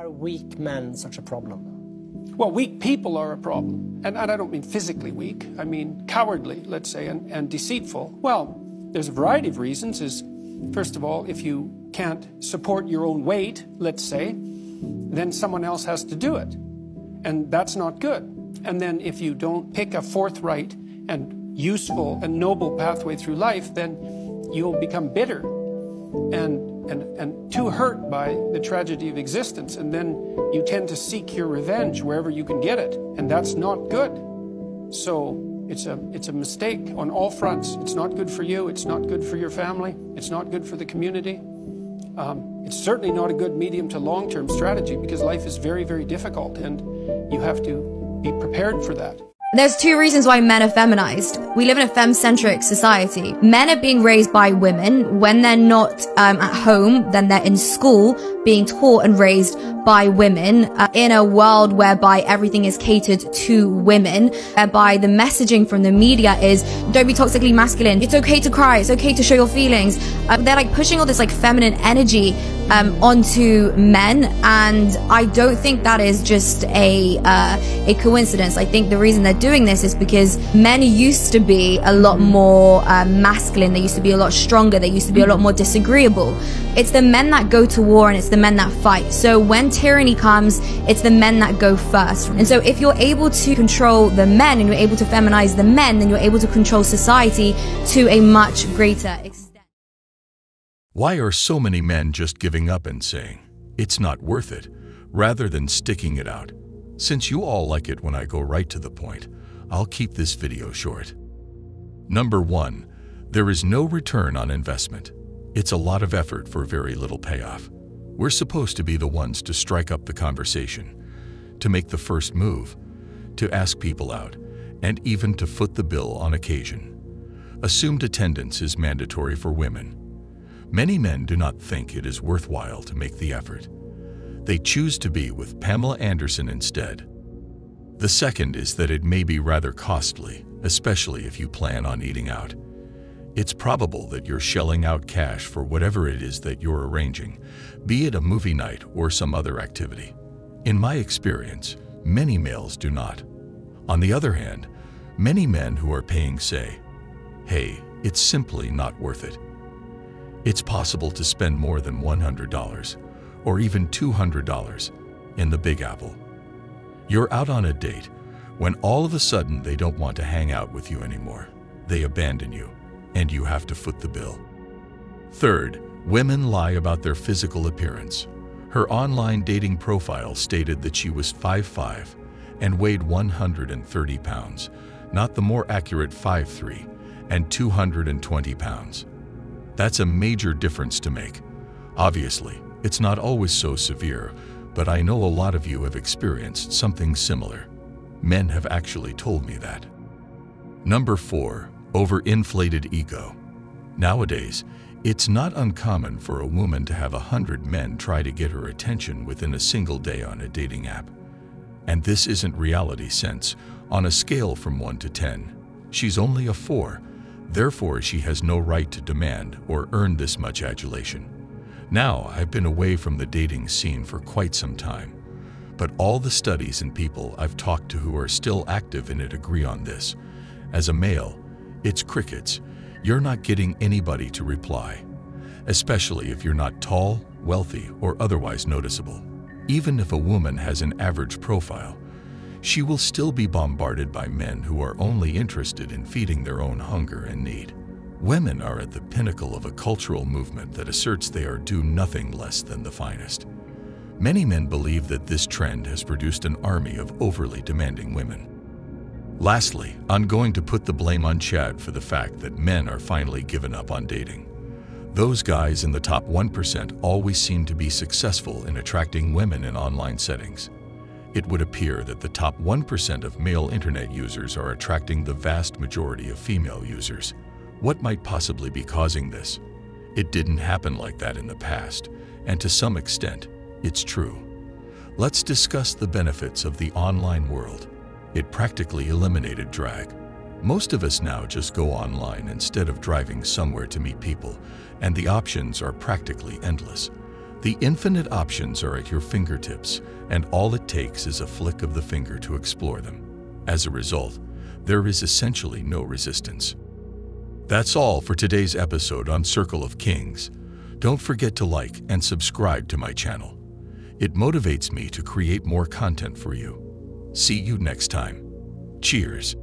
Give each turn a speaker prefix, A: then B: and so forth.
A: are weak men such a problem?
B: Well, weak people are a problem. And I don't mean physically weak. I mean cowardly, let's say, and deceitful. Well, there's a variety of reasons. First of all, if you can't support your own weight, let's say, then someone else has to do it. And that's not good. And then if you don't pick a forthright and useful and noble pathway through life, then you'll become bitter and too hurt by the tragedy of existence. And then you tend to seek your revenge wherever you can get it. And that's not good. So it's a mistake on all fronts. It's not good for you. It's not good for your family. It's not good for the community. It's certainly not a good medium to long-term strategy, because life is very, very difficult and you have to be prepared for that.
C: There's two reasons why men are feminized. We live in a femme-centric society. Men are being raised by women. When they're not at home, then they're in school being taught and raised by women in a world whereby everything is catered to women, whereby the messaging from the media is don't be toxically masculine. It's okay to cry. It's okay to show your feelings. They're like pushing all this like feminine energy onto men, and I don't think that is just a coincidence. I think the reason they're doing this is because men used to be a lot more masculine. They used to be a lot stronger. They used to be a lot more disagreeable. It's the men that go to war and it's the men that fight. So when tyranny comes, it's the men that go first. And so if you're able to control the men and you're able to feminize the men, then you're able to control society to a much greater extent.
D: Why are so many men just giving up and saying, it's not worth it, rather than sticking it out? Since you all like it when I go right to the point, I'll keep this video short. Number 1, there is no return on investment. It's a lot of effort for very little payoff. We're supposed to be the ones to strike up the conversation, to make the first move, to ask people out, and even to foot the bill on occasion. Assumed attendance is mandatory for women. Many men do not think it is worthwhile to make the effort. They choose to be with Pamela Anderson instead. The second is that it may be rather costly, especially if you plan on eating out. It's probable that you're shelling out cash for whatever it is that you're arranging, be it a movie night or some other activity. In my experience, many males do not. On the other hand, many men who are paying say, hey, it's simply not worth it. It's possible to spend more than $100 or even $200 in the Big Apple. You're out on a date when all of a sudden they don't want to hang out with you anymore. They abandon you, and you have to foot the bill. Third, women lie about their physical appearance. Her online dating profile stated that she was 5'5" and weighed 130 pounds, not the more accurate 5'3" and 220 pounds. That's a major difference to make. Obviously, it's not always so severe, but I know a lot of you have experienced something similar. Men have actually told me that. Number 4, overinflated ego. Nowadays, it's not uncommon for a woman to have 100 men try to get her attention within a single day on a dating app. And this isn't reality sense. On a scale from 1 to 10, she's only a 4. Therefore, she has no right to demand or earn this much adulation. Now, I've been away from the dating scene for quite some time, but all the studies and people I've talked to who are still active in it agree on this. As a male, it's crickets. You're not getting anybody to reply, especially if you're not tall, wealthy, or otherwise noticeable. Even if a woman has an average profile, she will still be bombarded by men who are only interested in feeding their own hunger and need. Women are at the pinnacle of a cultural movement that asserts they are due nothing less than the finest. Many men believe that this trend has produced an army of overly demanding women. Lastly, I'm going to put the blame on Chad for the fact that men are finally given up on dating. Those guys in the top 1% always seem to be successful in attracting women in online settings. It would appear that the top 1% of male internet users are attracting the vast majority of female users. What might possibly be causing this? It didn't happen like that in the past, and to some extent, it's true. Let's discuss the benefits of the online world. It practically eliminated drag. Most of us now just go online instead of driving somewhere to meet people, and the options are practically endless. The infinite options are at your fingertips, and all it takes is a flick of the finger to explore them. As a result, there is essentially no resistance. That's all for today's episode on Circle of Kings. Don't forget to like and subscribe to my channel. It motivates me to create more content for you. See you next time. Cheers.